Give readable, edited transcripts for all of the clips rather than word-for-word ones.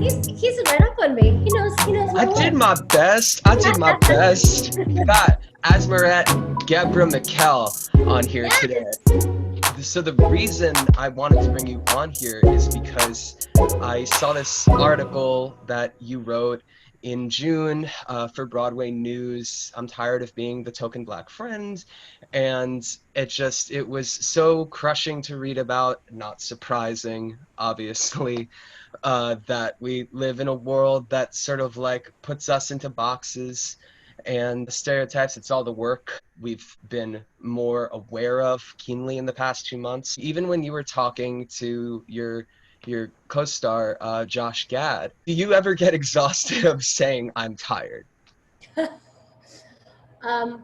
He's right up on me. He knows my I did work. my best. I did my best. Got Asmeret, Ghebremichael on here today. Yes. So the reason I wanted to bring you on here is because I saw this article that you wrote in June for Broadway News. I'm tired of being the token black friend, and it was so crushing to read about, not surprising, obviously, that we live in a world that sort of like puts us into boxes and stereotypes. It's all the work we've been more aware of keenly in the past 2 months. Even when you were talking to your co-star Josh Gad, do you ever get exhausted of saying I'm tired? Um,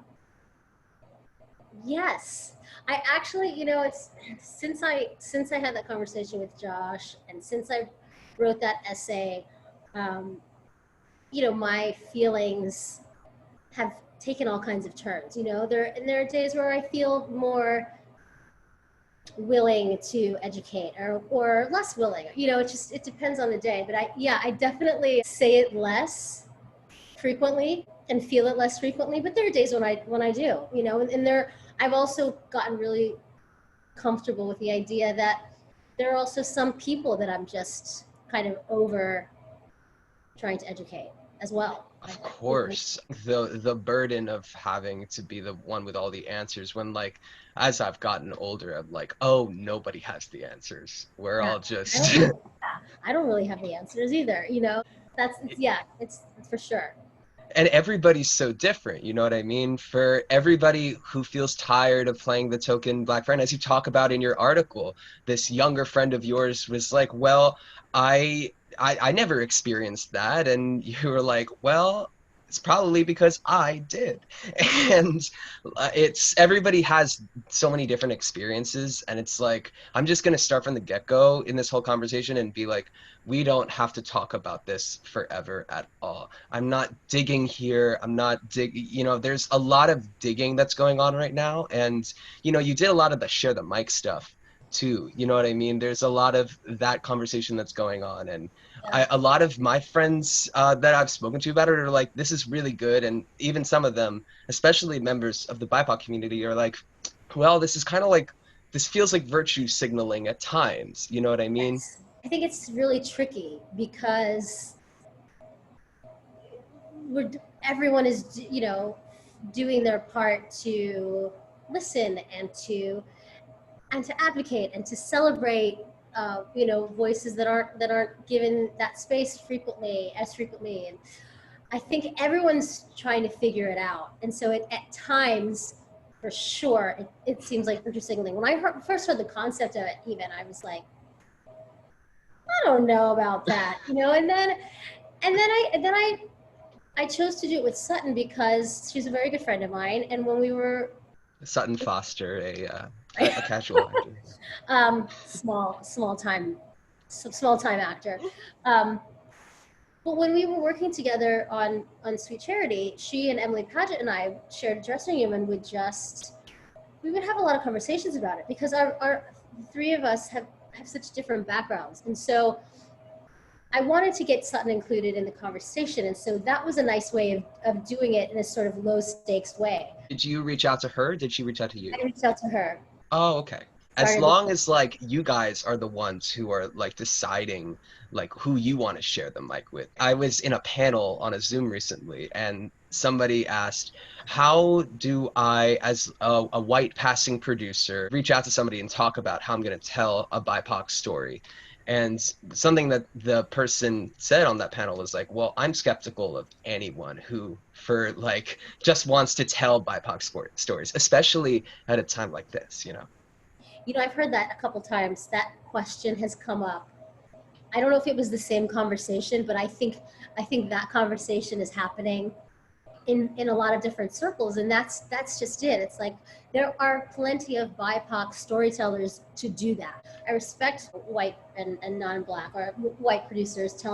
yes. I actually, it's since I had that conversation with Josh, and since I wrote that essay, um, my feelings have taken all kinds of turns. There are days where I feel more willing to educate, or less willing. It depends on the day. But I definitely say it less frequently and feel it less frequently. But there are days when I do. And I've also gotten really comfortable with the idea that there are also some people that I'm just kind of over trying to educate as well. Of course, the burden of having to be the one with all the answers when, like, as I've gotten older, I'm like, oh, nobody has the answers. We're Yeah, all I just don't, I don't really have the answers either. It's for sure. and everybody's so different, you know what I mean? For everybody who feels tired of playing the token black friend, as you talk about in your article, this younger friend of yours was like, well, I never experienced that. And you were like, well, it's probably because I did. And it's everybody has so many different experiences. And it's like, I'm just going to start from the get-go in this whole conversation and be like, we don't have to talk about this forever at all. I'm not digging here. I'm not there's a lot of digging that's going on right now. And, you did a lot of the share the mic stuff too. You know what I mean? There's a lot of that conversation that's going on. And Yeah. a lot of my friends that I've spoken to about it are like, this is really good. And even some of them, especially members of the BIPOC community, are like, well, this is kind of like, this feels like virtue signaling at times. You know what I mean? Yes. I think it's really tricky because everyone is, doing their part to listen and to advocate and to celebrate, voices that aren't given that space as frequently. And I think everyone's trying to figure it out. And so at times, for sure, it seems like virtue signaling. When I first heard the concept of it, even I was like, I don't know about that, and then I chose to do it with Sutton because she's a very good friend of mine. And when we were Sutton Foster, a casual actor. small time actor, um, but when we were working together on Sweet Charity, she and Emily Paget and I shared a dressing room, and we would have a lot of conversations about it because our three of us have such different backgrounds. And so I wanted to get Sutton included in the conversation. And so that was a nice way of doing it in a sort of low stakes way. Did you reach out to her? Did she reach out to you? I reached out to her. Oh, okay. As Sorry. long as like you guys are the ones who are like deciding like who you want to share the mic with. I was in a panel on a Zoom recently and somebody asked, how do I, as a white passing producer, reach out to somebody and talk about how I'm going to tell a BIPOC story? And something that the person said on that panel was like, well, I'm skeptical of anyone who for like just wants to tell BIPOC stories, especially at a time like this, you know? I've heard that a couple times. That question has come up. I don't know if it was the same conversation, but I think that conversation is happening in a lot of different circles, and that's just it. It's like there are plenty of BIPOC storytellers to do that. I respect white and non-black or white producers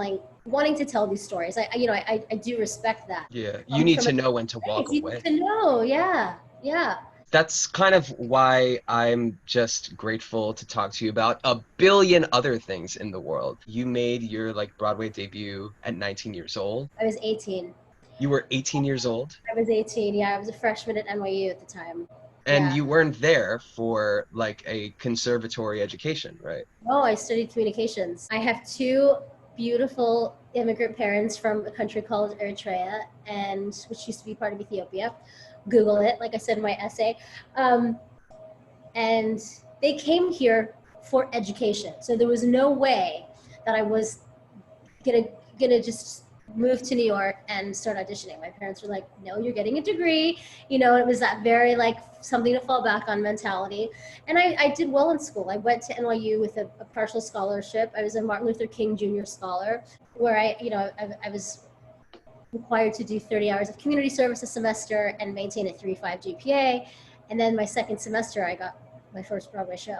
wanting to tell these stories. I do respect that. Yeah, you need From a to know when to walk place, you away. need to know, yeah, yeah. That's kind of why I'm just grateful to talk to you about a billion other things in the world. You made your like Broadway debut at 19 years old. I was 18. You were 18 years old, I was 18. Yeah, I was a freshman at NYU at the time. and Yeah. you weren't there for like a conservatory education, right? Oh, I studied communications. I have two beautiful immigrant parents from a country called Eritrea, and which used to be part of Ethiopia. Google it, like I said in my essay. Um, and they came here for education. So there was no way that I was gonna gonna just move to New York and start auditioning. My parents were like, no, you're getting a degree. You know, it was that very like something to fall back on mentality. And I did well in school. I went to NYU with a partial scholarship. I was a Martin Luther King Jr. scholar, where I was required to do 30 hours of community service a semester and maintain a 3.5 GPA. And then my second semester, I got my first Broadway show.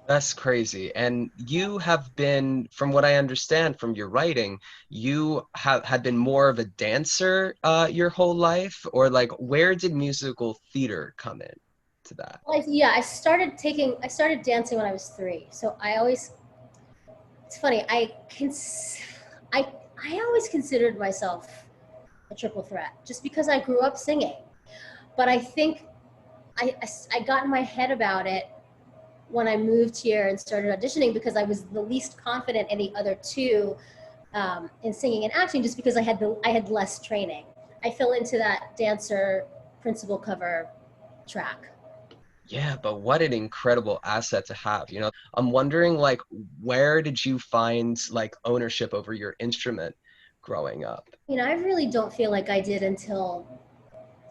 That's crazy. And you have been, from what I understand from your writing, you have had been more of a dancer your whole life, or like where did musical theater come in to that? Like, yeah, I started dancing when I was 3. So it's funny, I, I always considered myself a triple threat just because I grew up singing. But I think I got in my head about it when I moved here and started auditioning because I was the least confident in the other two in singing and acting just because I had less training. I fell into that dancer principal cover track. Yeah, but what an incredible asset to have. I'm wondering like where did you find like ownership over your instrument growing up? I really don't feel like I did until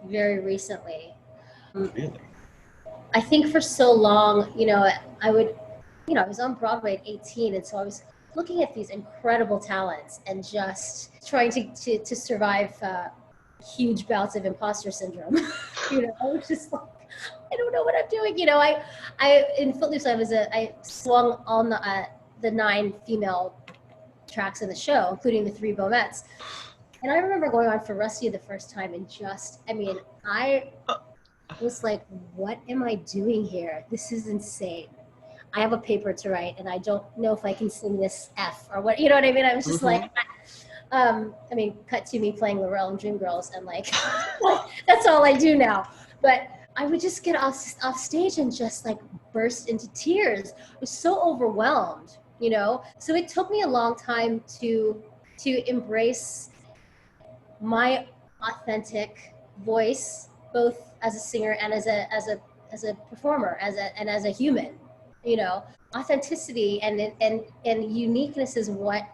very recently. Really? I think for so long, I would, I was on Broadway at 18, and so I was looking at these incredible talents and just trying to survive huge bouts of imposter syndrome. I was just like, I don't know what I'm doing. I in Footloose, I swung on the 9 female tracks in the show, including the 3 bomettes. And I remember going on for Rusty the first time and I was like, what am I doing here? This is insane. I have a paper to write and I don't know if I can sing this F or what, you know what I mean? I was just like, Hmm. cut to me playing Laurel in Dreamgirls and like, that's all I do now. But I would just get off stage and just like burst into tears. I was so overwhelmed. So it took me a long time to embrace my authentic voice, both as a singer and as a performer, as a human. Authenticity and uniqueness is what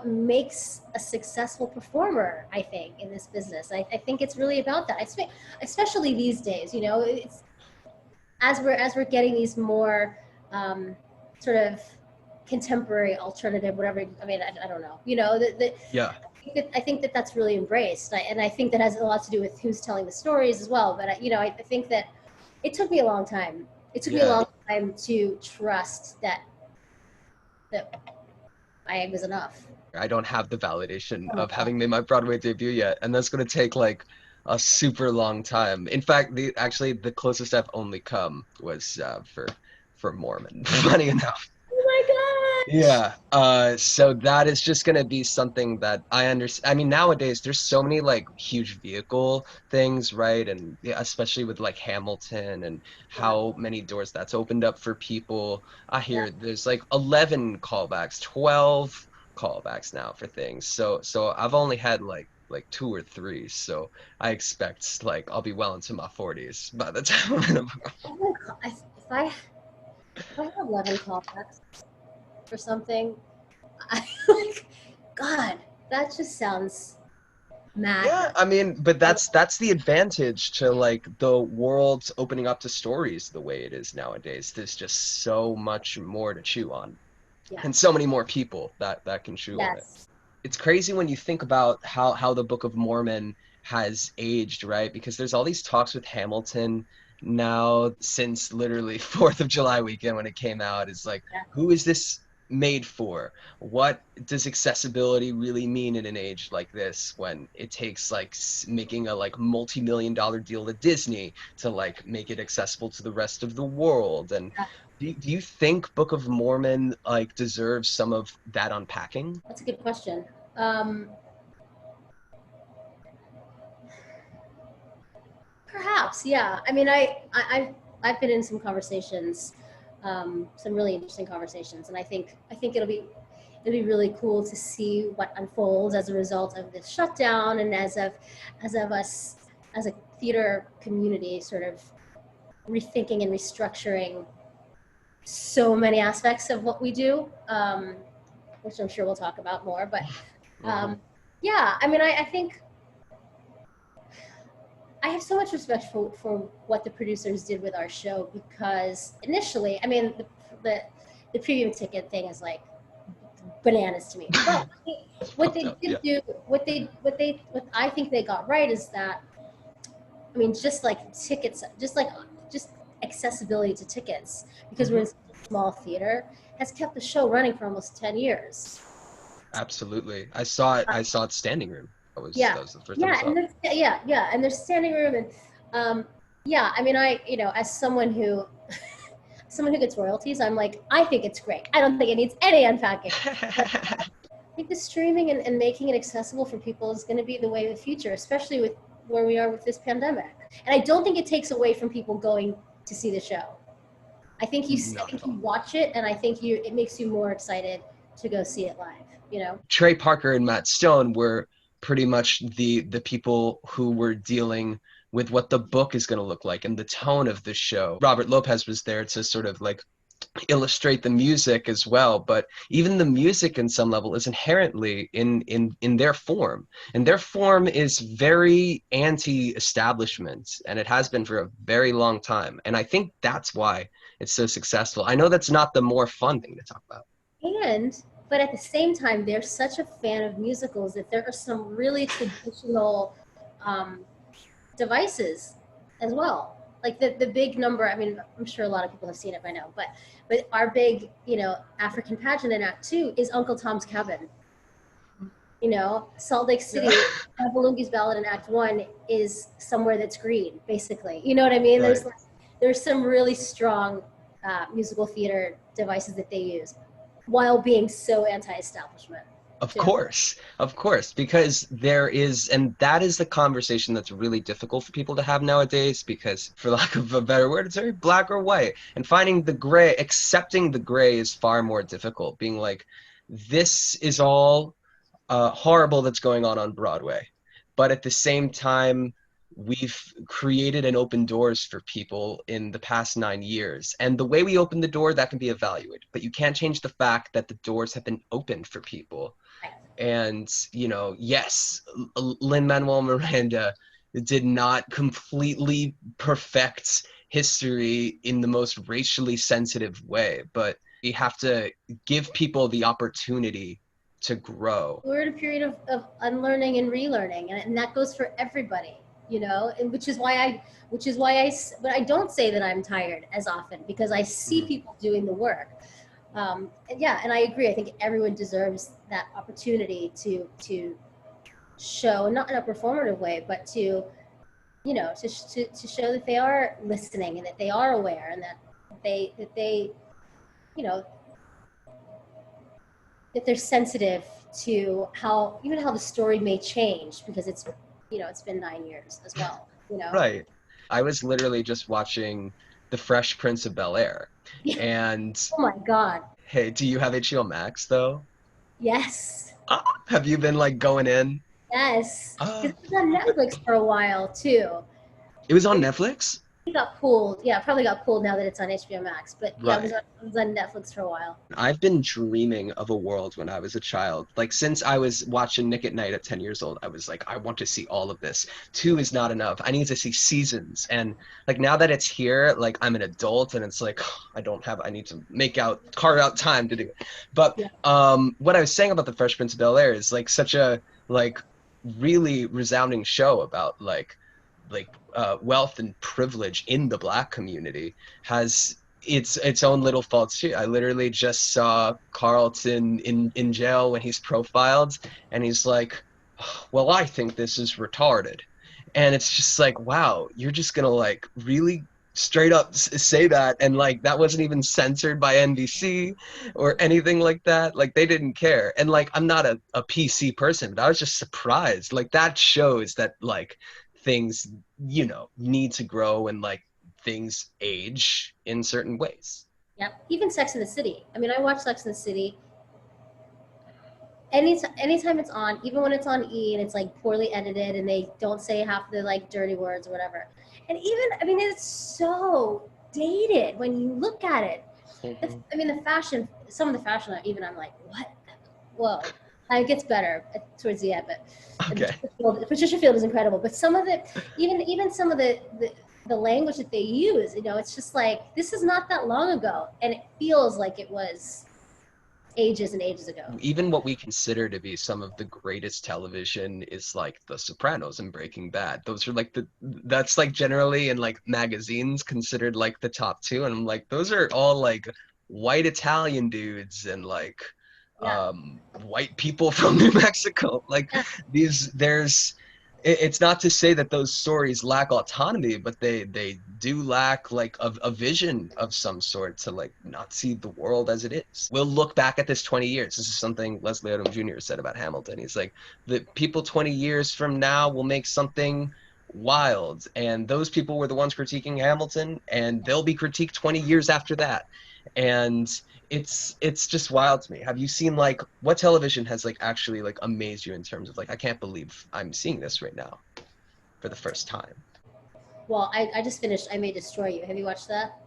makes a successful performer, I think, in this business. I think it's really about that. Especially these days, it's as we're getting these more sort of contemporary alternative, whatever. I mean, I don't know. Yeah. I think that that's really embraced, and I think that has a lot to do with who's telling the stories as well. But I think that it took me a long time. It took me a Yeah. long time to trust that I was enough. I don't have the validation of having made my Broadway debut yet, and that's going to take like a super long time. In fact, the closest I've only come was for Mormon. Funny enough. Oh my gosh! Yeah. So that is just gonna be something that I understand. I mean, nowadays there's so many like huge vehicle things, right? And yeah, especially with like Hamilton and Yeah, how many doors that's opened up for people. I yeah. hear there's like 11 callbacks, 12 callbacks now for things. So I've only had like 2 or 3. So I expect like I'll be well into my 40s by the time. Oh my God. If I have 11 callbacks for something, I like, God, that just sounds Yeah, madness. I mean, but that's the advantage to like the world's opening up to stories the way it is nowadays. There's just so much more to chew on, and Yes, so many more people that can chew on it. yes, It's crazy when you think about how the Book of Mormon has aged, right? Because there's all these talks with Hamilton now since literally 4th of July weekend when it came out. It's like, yeah. who is this? made for? What does accessibility really mean in an age like this when it takes like making a like multi-million-dollar deal with Disney to like make it accessible to the rest of the world? And do you think Book of Mormon like deserves some of that unpacking? That's a good question. Perhaps, yeah. I mean, I've been in some conversations, some really interesting conversations, and I think it'll be really cool to see what unfolds as a result of this shutdown, and as of us as a theater community sort of rethinking and restructuring so many aspects of what we do, which I'm sure we'll talk about more. But yeah, I mean, I think I have so much respect for what the producers did with our show, because initially, I mean, the premium ticket thing is like bananas to me. But what they did do, what I think they got right is that, I mean, just like tickets, just accessibility to tickets, because we're in such a small theater, has kept the show running for almost 10 years. Absolutely. I saw it standing room. Yeah, That was the first time I saw it. and there's standing room, and yeah, I mean, as someone who gets royalties, I'm like, I think it's great. I don't think it needs any unpacking. But I think the streaming and making it accessible for people is going to be the way of the future, especially with where we are with this pandemic. And I don't think it takes away from people going to see the show. I think you watch it, and I think it makes you more excited to go see it live. You know, Trey Parker and Matt Stone were pretty much the people who were dealing with what the book is going to look like and the tone of the show. Robert Lopez was there to sort of like illustrate the music as well, but even the music in some level is inherently in their form, and their form is very anti-establishment, and it has been for a very long time, and I think that's why it's so successful. I know that's not the more fun thing to talk about. But at the same time, they're such a fan of musicals that there are some really traditional um, devices as well. Like the big number, I mean, I'm sure a lot of people have seen it by now, but our big, African pageant in Act 2 is Uncle Tom's Cabin. Salt Lake City, Balungi's Ballad in Act 1 is Somewhere That's Green, basically. You know what I mean? Right. There's some really strong musical theater devices that they use, while being so anti-establishment. Of course, because there is, and that is the conversation that's really difficult for people to have nowadays, because for lack of a better word, it's very black or white. And finding the gray, accepting the gray is far more difficult. Being like, this is all horrible that's going on Broadway. But at the same time, we've created and opened doors for people in the past 9 years. And the way we open the door, that can be evaluated. But you can't change the fact that the doors have been opened for people. And, yes, Lin-Manuel Miranda did not completely perfect history in the most racially sensitive way, but we have to give people the opportunity to grow. We're in a period of unlearning and relearning, and that goes for everybody, and which is why but I don't say that I'm tired as often, because I see people doing the work. And I agree. I think everyone deserves that opportunity to show, not in a performative way, but to show that they are listening, and that they are aware, and that they that they're sensitive to how the story may change, because it's been 9 years as well. Right. I was literally just watching The Fresh Prince of Bel-Air, and oh my God. hey, do you have HBOMAX though? Yes. Have you been like going in? Yes. Because it was on Netflix for a while too. It was on Netflix? It got pulled. Yeah, probably got pulled now that it's on HBOMAX. But yeah, Right. it was on Netflix for a while. I've been dreaming of a world when I was a child. Like since I was watching Nick at Night at 10 years old, I was like, I want to see all of this. 2 is not enough. I need to see seasons. And like now that it's here, like I'm an adult, and it's like I need to carve out time to do it. But what I was saying about The Fresh Prince of Bel-Air is like such a like really resounding show about like wealth and privilege in the Black community its own little faults too. I literally just saw Carlton in jail when he's profiled, and he's like, well, I think this is retarded. And it's just like, wow, you're just gonna like really straight up say that, and like that wasn't even censored by NBC or anything like that. Like they didn't care. And like I'm not a PC person, but I was just surprised. Like that shows that like things, you know, need to grow, and like things age in certain ways. Yeah, even Sex in the City. I mean, I watch Sex in the City anytime it's on, even when it's on E and it's like poorly edited and they don't say half the like dirty words or whatever. And even, I mean, it's so dated when you look at it. I mean, the fashion, some of the fashion, even I'm like, what? Whoa. It gets better towards the end, but Okay. Patricia Field is incredible. But some of it, even some of the language that they use, you know, it's just like, this is not that long ago. And it feels like it was ages and ages ago. Even what we consider to be some of the greatest television is like The Sopranos and Breaking Bad. Those are like that's like generally in like magazines considered like the top two. And I'm like, those are all like white Italian dudes and like Yeah. white people from New Mexico. Like Yeah. it's not to say that those stories lack autonomy, but they do lack like a vision of some sort to like not see the world as it is. We'll look back at this 20 years. This is something Leslie Odom Jr. said about Hamilton. He's like, the people 20 years from now will make something wild, and those people were the ones critiquing Hamilton, and they'll be critiqued 20 years after that. And it's just wild to me. Have you seen like what television has like actually like amazed you in terms of like I can't believe I'm seeing this right now for the first time? Well, I just finished I May Destroy You. Have you watched that?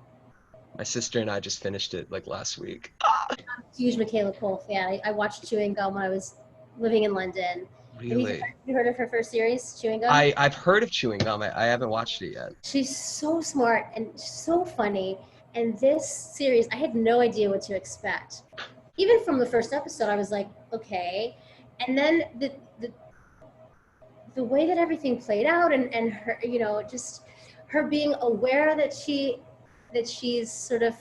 My sister and I just finished it like last week. Huge Michaela Cole fan. I watched Chewing Gum when I was living in London. Really? Have you heard of her first series, Chewing Gum? I've heard of Chewing Gum. I haven't watched it yet. She's so smart and so funny. And this series, I had no idea what to expect. Even from the first episode, I was like, okay. And then the way that everything played out, and her, you know, just her being aware that she's sort of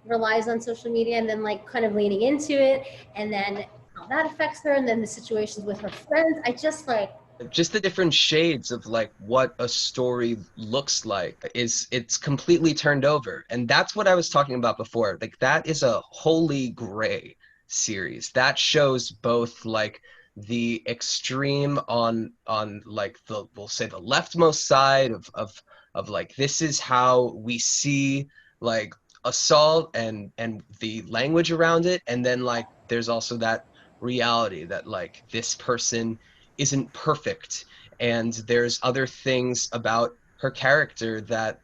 relies on social media, and then like kind of leaning into it, and then how that affects her, and then the situations with her friends. I just like, Just the different shades of like what a story looks like is it's completely turned over. And that's what I was talking about before. Like that is a holy gray series that shows both like the extreme on like the, we'll say, the leftmost side of like this is how we see like assault and the language around it, and then like there's also that reality that like this person isn't perfect, and there's other things about her character that,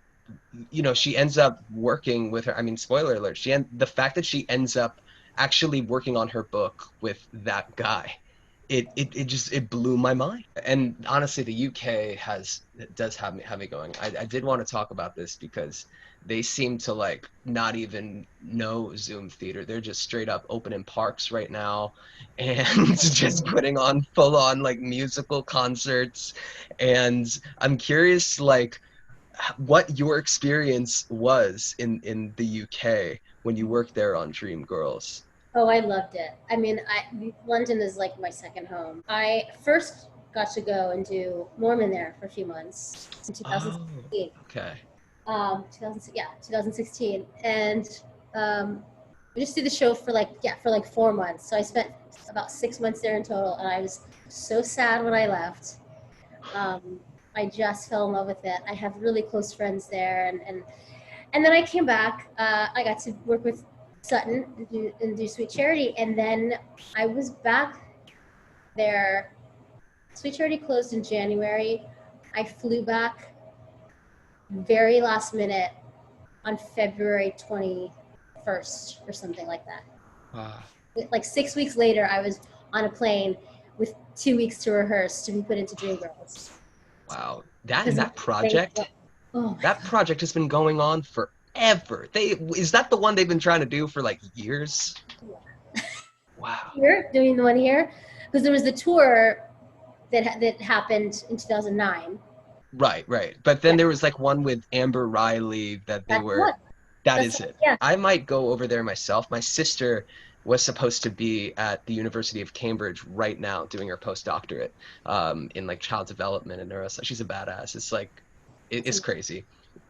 you know, she ends up working with her. I mean, spoiler alert, the fact that she ends up actually working on her book with that guy, it just it blew my mind. And honestly, the UK does have me going. I did want to talk about this because they seem to like not even know Zoom theater. They're just straight up opening parks right now and just putting on full on like musical concerts. And I'm curious like what your experience was in the UK when you worked there on Dreamgirls. oh, I loved it. I mean, London is like my second home. I first got to go and do Mormon there for a few months in Oh, 2016. okay. 2016, and we just did the show for like 4 months. So I spent about 6 months there in total, and I was so sad when I left. I just fell in love with it. I have really close friends there, and then I came back. I got to work with Sutton and do Sweet Charity, and then I was back there. Sweet Charity closed in January. I flew back very last minute on February 21st or something like that. Wow. Like 6 weeks later, I was on a plane with 2 weeks to rehearse to be put into Dreamgirls. Wow. That project, oh that God. project has been going on forever. Is that the one they've been trying to do for like years? Yeah. Wow. Here, doing the one here, because there was the tour that happened in 2009. Right. But then there was like one with Amber Riley that they That's were. one. That That's is it. yeah. I might go over there myself. My sister was supposed to be at the University of Cambridge right now doing her postdoctorate in like child development and neuroscience. She's a badass. It's like it's crazy.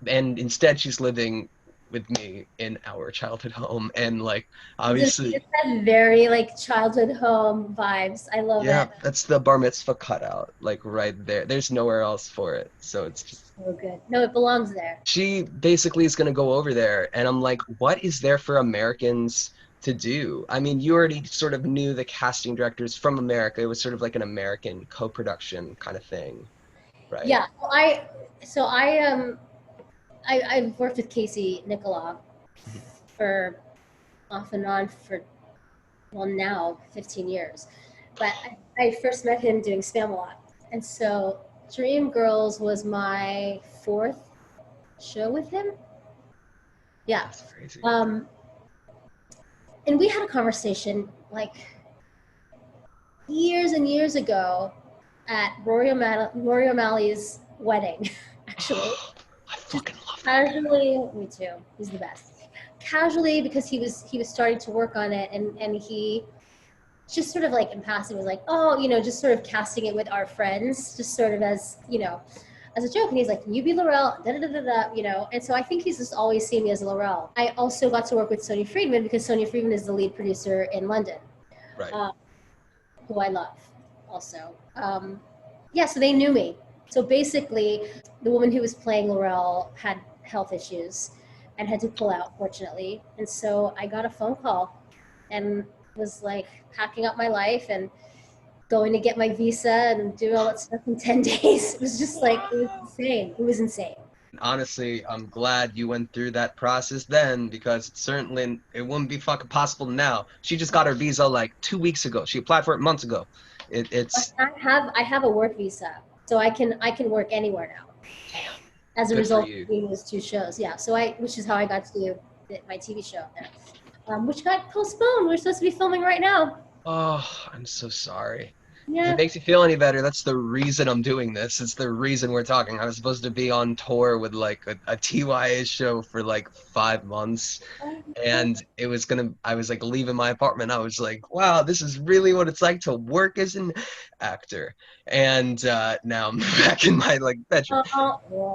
And instead she's living with me in our childhood home, and like obviously It's that very like childhood home vibes. I love yeah, it. that's the bar mitzvah cutout, like right there. There's nowhere else for it. So it's just So good. No, it belongs there. she basically is going to go over there, and I'm like, what is there for Americans to do? I mean, you already sort of knew the casting directors from America. It was sort of like an American co-production kind of thing, right? Yeah. I've worked with Casey Nicholaw Mhm. for off and on for well now 15 years, but I first met him doing Spamalot, and so Dreamgirls was my fourth show with him. Yeah. That's crazy. And we had a conversation like years and years ago at Rory O'Malley's wedding, actually. I Just fucking love that guy. casually, me too. He's the best. Casually, because he was starting to work on it, and he just sort of like in passing was like, oh, just sort of casting it with our friends, just sort of as as a joke. And he's like, "Can you be Laurel?" Da da da da da. And so I think he's just always seen me as Laurel. I also got to work with Sonia Friedman because Sonia Friedman is the lead producer in London, Right. who I love also. Yeah, so they knew me. So basically, the woman who was playing Laurel had health issues and had to pull out, fortunately. And so I got a phone call and was like packing up my life and going to get my visa and doing all that stuff in 10 days. It was just like, it was insane. It was insane. Honestly, I'm glad you went through that process then, because certainly it wouldn't be fucking possible now. She just got her visa like 2 weeks ago. She applied for it months ago. It's I have a work visa, so I can work anywhere now damn as a good for result of you. doing those two shows. Yeah, so which is how I got to do my TV show there, which got postponed. We're supposed to be filming right now. Oh, I'm so sorry. If it Yeah. makes you feel any better, that's the reason I'm doing this. It's the reason we're talking. I was supposed to be on tour with like a TYA show for like 5 months, and I was like leaving my apartment. I was like, wow, this is really what it's like to work as an actor. And now I'm back in my like bedroom.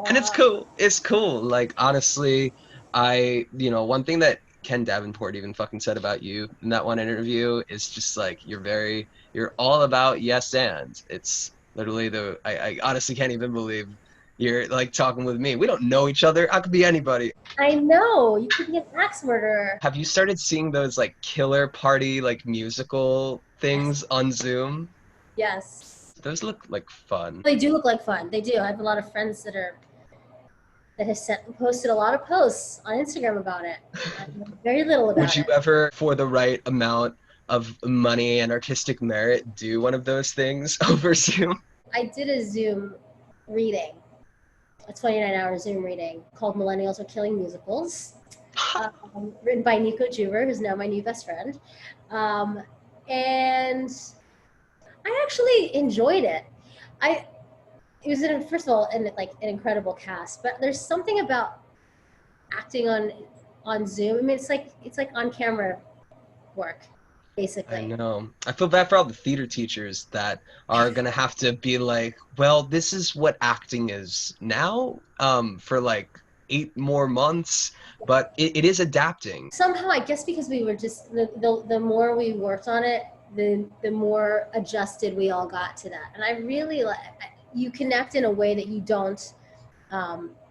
And it's Yeah. cool. It's cool. Like honestly, one thing that Ken Davenport even fucking said about you in that one interview is just like you're all about yes and. It's literally I honestly can't even believe you're like talking with me. We don't know each other. I could be anybody. I know you could be an axe murderer. Have you started seeing those like killer party like musical Yes. things on Zoom? Yes. Those look like fun. They do look like fun. They do. I have a lot of friends that have posted a lot of posts on Instagram about it. I know very little Would about you it. ever, for the right amount of money and artistic merit, do one of those things over Zoom? I did a Zoom reading, a 29-hour Zoom reading called Millennials Are Killing Musicals, written by Nico Juver, who's now my new best friend. Um, and I actually enjoyed it. I it was first of all like an incredible cast, but there's something about acting on Zoom. I mean, it's like on camera work, I basically. know. I feel bad for all the theater teachers that are gonna have to be like, well, this is what acting is now, for like 8 more months, but it is adapting. Somehow, I guess because we were just the more we worked on it, the more adjusted we all got to that. And I really like you connect in a way that you don't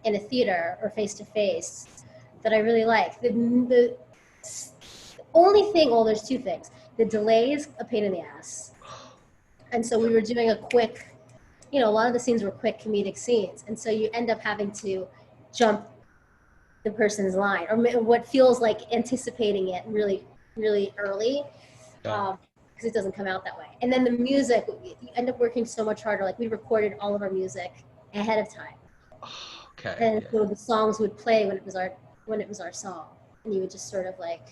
in a theater or face to face that I really like. The only thing, well, there's two things. The delay is a pain in the ass. And so we were doing a quick, a lot of the scenes were quick comedic scenes. And so you end up having to jump the person's line or what feels like anticipating it really, really early. Yeah. Because it doesn't come out that way. And then the music, you end up working so much harder. Like we recorded all of our music ahead of time. Okay. And Yeah. so the songs would play when it was our song. And you would just sort of like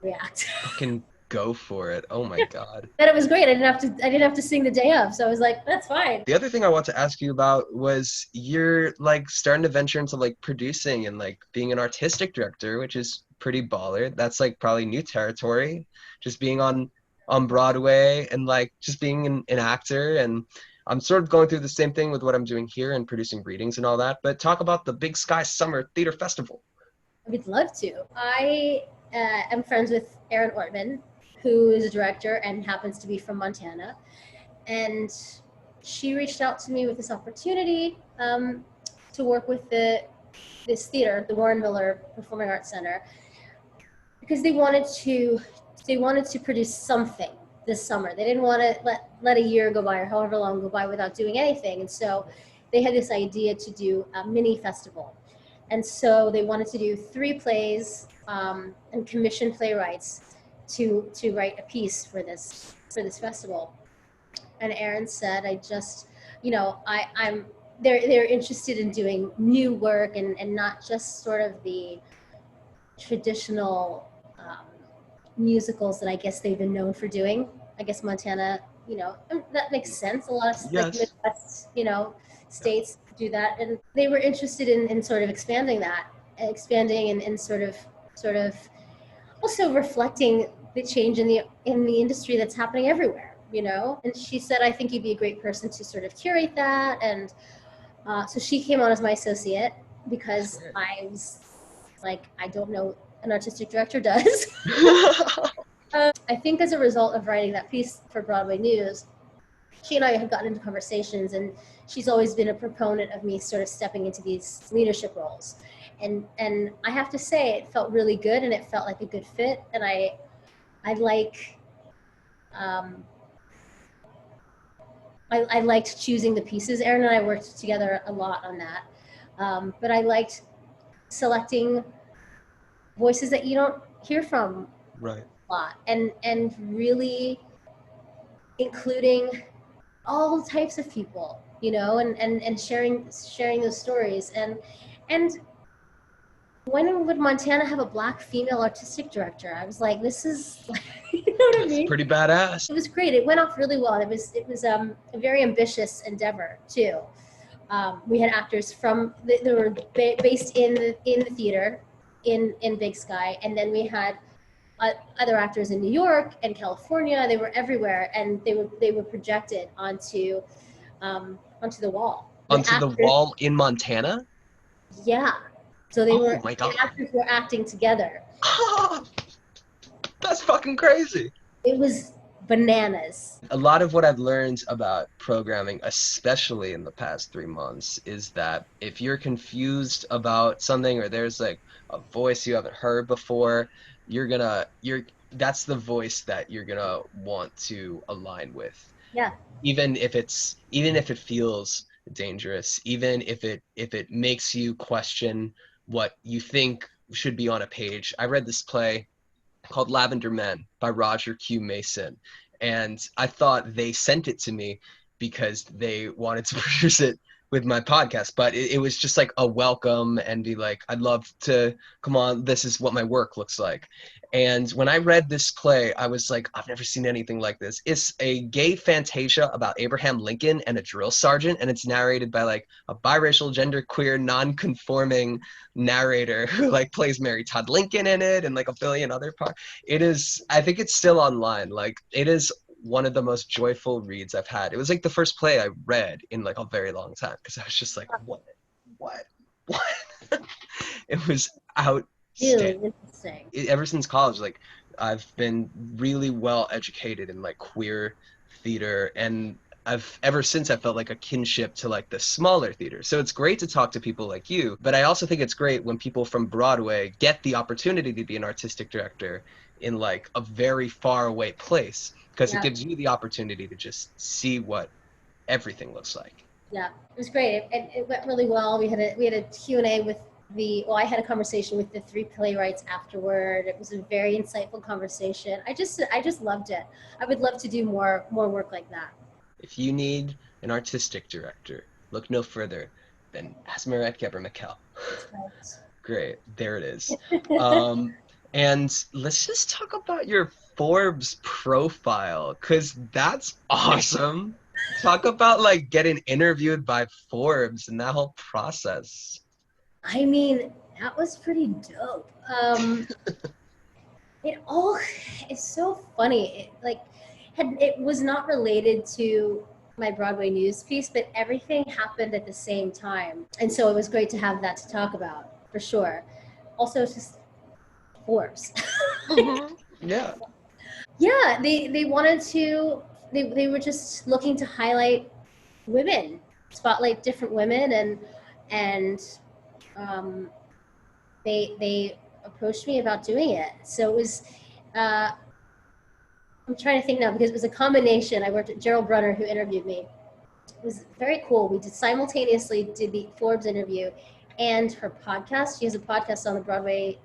react. Fucking go for it. Oh my God. And it was great. I didn't have to sing the day of. So I was like, that's fine. The other thing I want to ask you about was you're like starting to venture into like producing and like being an artistic director, which is pretty baller. That's like probably new territory, just being on Broadway and like just being an actor. And I'm sort of going through the same thing with what I'm doing here and producing readings and all that. But talk about the Big Sky Summer Theater Festival. I would love to. I am friends with Erin Ortman, who is a director and happens to be from Montana. And she reached out to me with this opportunity to work with this theater, the Warren Miller Performing Arts Center, because they wanted to produce something this summer. They didn't want to let a year go by or however long go by without doing anything. And so they had this idea to do a mini festival. And so they wanted to do 3 plays and commission playwrights to write a piece for this festival. And Erin said, they're interested in doing new work and not just sort of the traditional musicals that I guess they've been known for doing. I guess Montana, that makes sense. A lot of like Yes. Midwest, states do that, and they were interested in sort of expanding and sort of also reflecting the change in the industry that's happening everywhere. And she said, I think you'd be a great person to sort of curate that. And so she came on as my associate because I was like, I don't know an artistic director does. I think as a result of writing that piece for Broadway News, she and I had gotten into conversations, and she's always been a proponent of me sort of stepping into these leadership roles. And I have to say, it felt really good, and it felt like a good fit. And I liked choosing the pieces. Erin and I worked together a lot on that. But I liked selecting voices that you don't hear from Right. a lot, and really including all types of people, and sharing those stories. And when would Montana have a Black female artistic director? I was like, this is, you know what I mean? Pretty badass. It was great. It went off really well. It was a very ambitious endeavor too. We had actors they were based in the theater in Big Sky, and then we had other actors in New York and California. They were everywhere, and they were projected onto the wall. Onto the wall in Montana? Yeah. So Oh my God. the actors were acting together. That's fucking crazy. It was bananas. A lot of what I've learned about programming, especially in the past 3 months, is that if you're confused about something or there's like a voice you haven't heard before, that's the voice that you're gonna want to align with. Yeah. Even if it feels dangerous, even if it makes you question what you think should be on a page. I read this play called Lavender Men by Roger Q. Mason, and I thought they sent it to me because they wanted to produce it with my podcast, but it was just like a welcome and be like, I'd love to come on, this is what my work looks like. And when I read this play, I was like, I've never seen anything like this. It's a gay fantasia about Abraham Lincoln and a drill sergeant, and it's narrated by like a biracial, genderqueer, non-conforming narrator who like plays Mary Todd Lincoln in it and like a billion other parts. I think it's still online. Like, it is one of the most joyful reads I've had. It was like the first play I read in like a very long time, because I was just like, what? It was outstanding. Really interesting. Ever since college, like, I've been really well educated in like queer theater, and ever since I felt like a kinship to like the smaller theater. So it's great to talk to people like you, but I also think it's great when people from Broadway get the opportunity to be an artistic director in like a very far away place, because it gives you the opportunity to just see what everything looks like. Yeah, it was great. It went really well. We had a Q&A with I had a conversation with the 3 playwrights afterward. It was a very insightful conversation. I just loved it. I would love to do more work like that. If you need an artistic director, look no further than Asmeret Ghebremichael. Right. Great, there it is. And let's just talk about your Forbes profile, because that's awesome. Talk about like getting interviewed by Forbes and that whole process. I mean, that was pretty dope. It all is so funny. It was not related to my Broadway news piece, but everything happened at the same time. And so it was great to have that to talk about, for sure. Also, it's just Forbes. Yeah. Yeah, they wanted to, they were just looking to highlight women, spotlight different women, and um, they approached me about doing it. So it was, I'm trying to think now because it was a combination. I worked at Gerald Brunner, who interviewed me. It was very cool. We simultaneously did the Forbes interview and her podcast. She has a podcast on the Broadway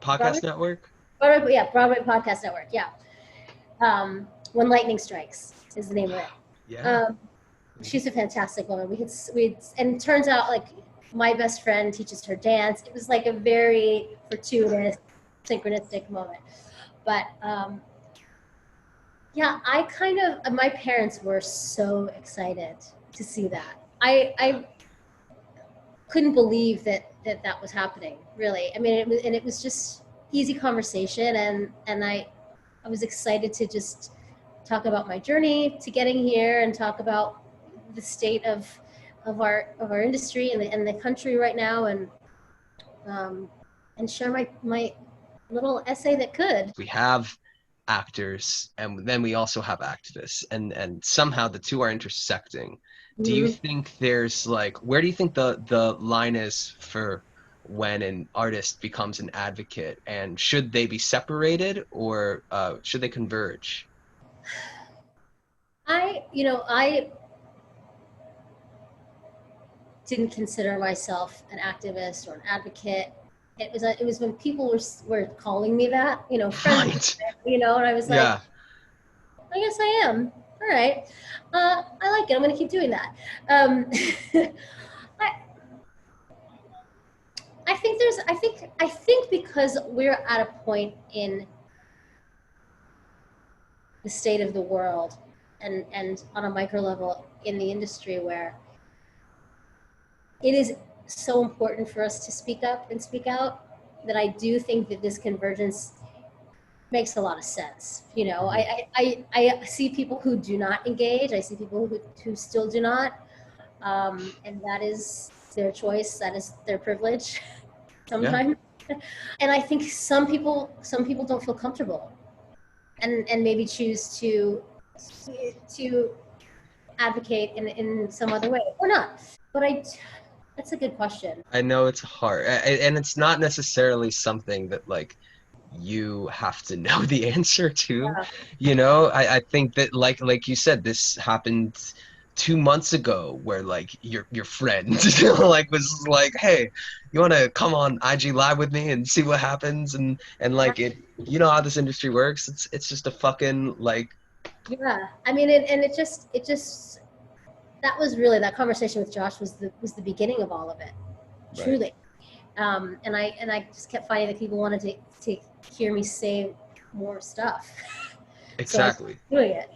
Podcast network? Broadway Podcast Network. Yeah. When Lightning Strikes is the name of it. Yeah. She's a fantastic woman. And it turns out like my best friend teaches her dance. It was like a very fortuitous, synchronistic moment. But yeah, my parents were so excited to see that. I couldn't believe that was happening, really. I mean, it was just easy conversation, and I was excited to just talk about my journey to getting here and talk about the state of our industry and the country right now, and share my little essay that could. We have actors and then we also have activists, and somehow the two are intersecting. Do you think there's like, where do you think the line is for when an artist becomes an advocate, and should they be separated, or should they converge? I didn't consider myself an activist or an advocate. It was when people were calling me that, friends, Right. and I was like, Yeah. I guess I am. All right. I like it. I'm going to keep doing that. I, I think because we're at a point in the state of the world and on a micro level in the industry where it is so important for us to speak up and speak out, that I do think that this convergence makes a lot of sense. I see people who do not engage. I see people who still do not, and that is their choice. That is their privilege. Yeah. Sometimes, and I think some people don't feel comfortable, and maybe choose to advocate in some other way or not. But that's a good question. I know it's hard, and it's not necessarily something that like you have to know the answer to. Yeah. I think that like you said, this happened 2 months ago, where like your friend like was like, hey, you want to come on IG live with me and see what happens, and like it, you know how this industry works. It's just a fucking like. Yeah, I mean, it just that was really, that conversation with Josh was the beginning of all of it, truly. Right. And I just kept finding that people wanted to hear me say more stuff. Exactly. So I was doing it.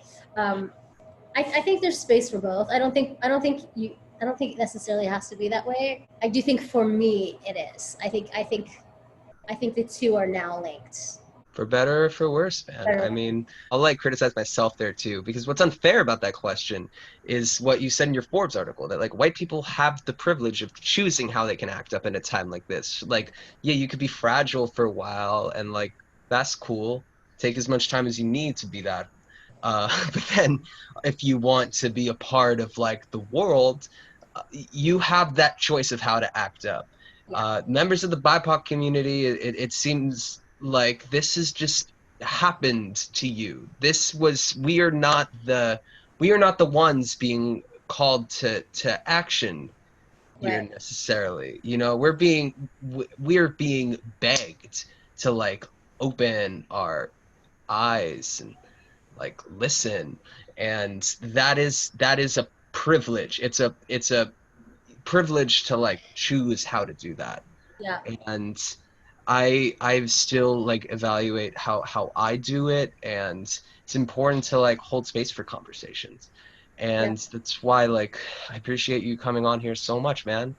I think there's space for both. I don't think it necessarily has to be that way. I do think for me it is. I think the two are now linked. For better or for worse, man. I mean, I'll like criticize myself there too, because what's unfair about that question is what you said in your Forbes article, that like white people have the privilege of choosing how they can act up in a time like this. Like, yeah, you could be fragile for a while, and like that's cool. Take as much time as you need to be that. But then if you want to be a part of like the world, you have that choice of how to act up. Yeah. Members of the BIPOC community, it seems like this has just happened to you. We are not the ones being called to action here, Right. necessarily. We're being begged to like open our eyes and like listen, and that is a privilege. It's a privilege to like choose how to do that. Yeah. And I still like evaluate how I do it, and it's important to like hold space for conversations. Yeah. And that's why like I appreciate you coming on here so much, man,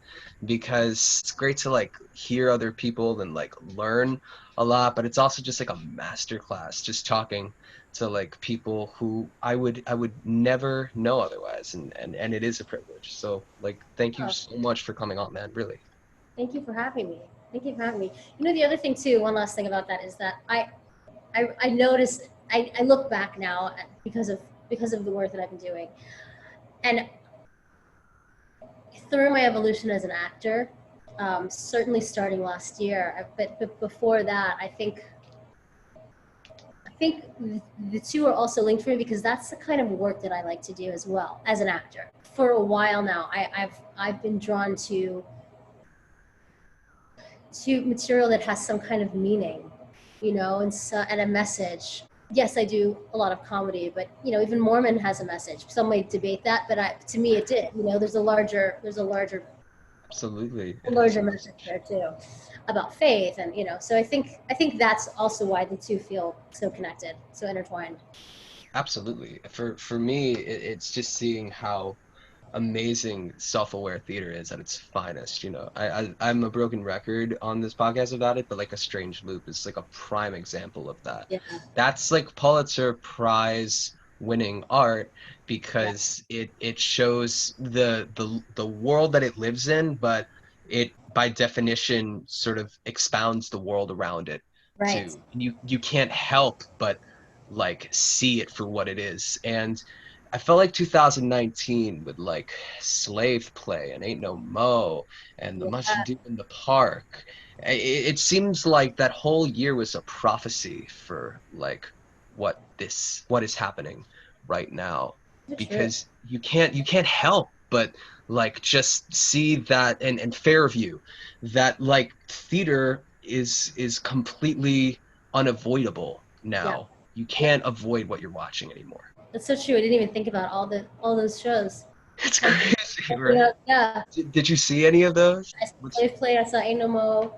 because it's great to like hear other people and like learn a lot, but it's also just like a master class just talking to like people who I would never know otherwise, and it is a privilege. So like thank you Oh, so much for coming on, man, really. thank you for having me. Thank you for having me. You know, the other thing too, one last thing about that is that I noticed, I look back now because of the work that I've been doing. And through my evolution as an actor, certainly starting last year, but before that, I think the two are also linked for me because that's the kind of work that I like to do as well as an actor. For a while now, I've been drawn to material that has some kind of meaning, you know, and a message. Yes, I do a lot of comedy, but you know, even Mormon has a message. Some may debate that, but to me, it did. You know, Absolutely, a it has a larger message message. there too about faith, and you know, so I think that's also why the two feel so connected, so intertwined. Absolutely. For me, it's just seeing how amazing self-aware theater is at its finest. You know, I'm a broken record on this podcast about it, but like A Strange Loop is like a prime example of that. Yeah, That's like Pulitzer Prize winning art yeah, because it shows the world that it lives in, but it by definition sort of expounds the world around it right. too. You can't help but like see it for what it is. And I felt like 2019 with like Slave Play and Ain't No Mo and The Yeah, Much Ado in the Park. It seems like that whole year was a prophecy for like what is happening right now, so true. because you can't help but like just see that, and Fairview, that like theater is completely unavoidable Yeah, now. You yeah, can't avoid what you're watching anymore. that's so true. I didn't even think about all those shows. It's Coming crazy, up. right? Yeah, Did you see any of those? I saw What's Slave Play. I saw Ain't No Mo.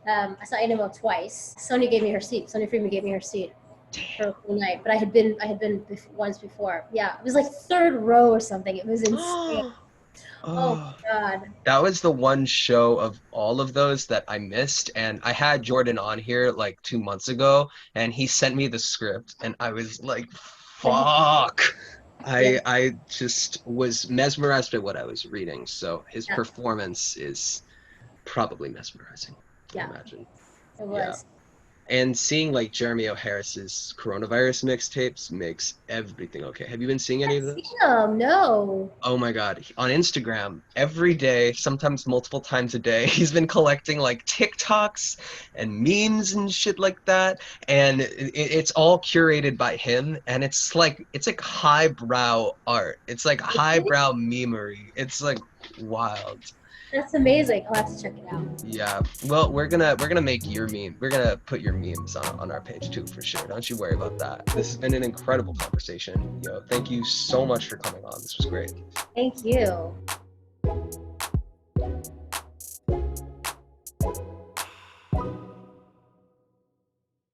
I saw Ain't No Mo twice. Sony gave me her seat. Sony Freeman gave me her seat for a full night, but I had been once before. Yeah, it was like third row or something. It was insane. damn. Oh Oh, my god. that was the one show of all of those that I missed. And I had Jordan on here like 2 months ago, and he sent me the script, and I was like, fuck. Yeah, I just was mesmerized by what I was reading. So his yeah, performance is probably mesmerizing, I yeah. imagine. It Yeah. was. And seeing like Jeremy O'Harris's coronavirus mixtapes makes everything okay. Have you been seeing any of those? No. Oh my God. On Instagram, every day, sometimes multiple times a day, he's been collecting like TikToks and memes and shit like that. And it's all curated by him. And it's like highbrow art. It's like highbrow memery. It's like wild. That's amazing. I'll have to check it out. Yeah. Well, we're gonna make your meme. We're gonna put your memes on our page too, for sure. Don't you worry about that. This has been an incredible conversation. Thank you so much for coming on. This was great. Thank you.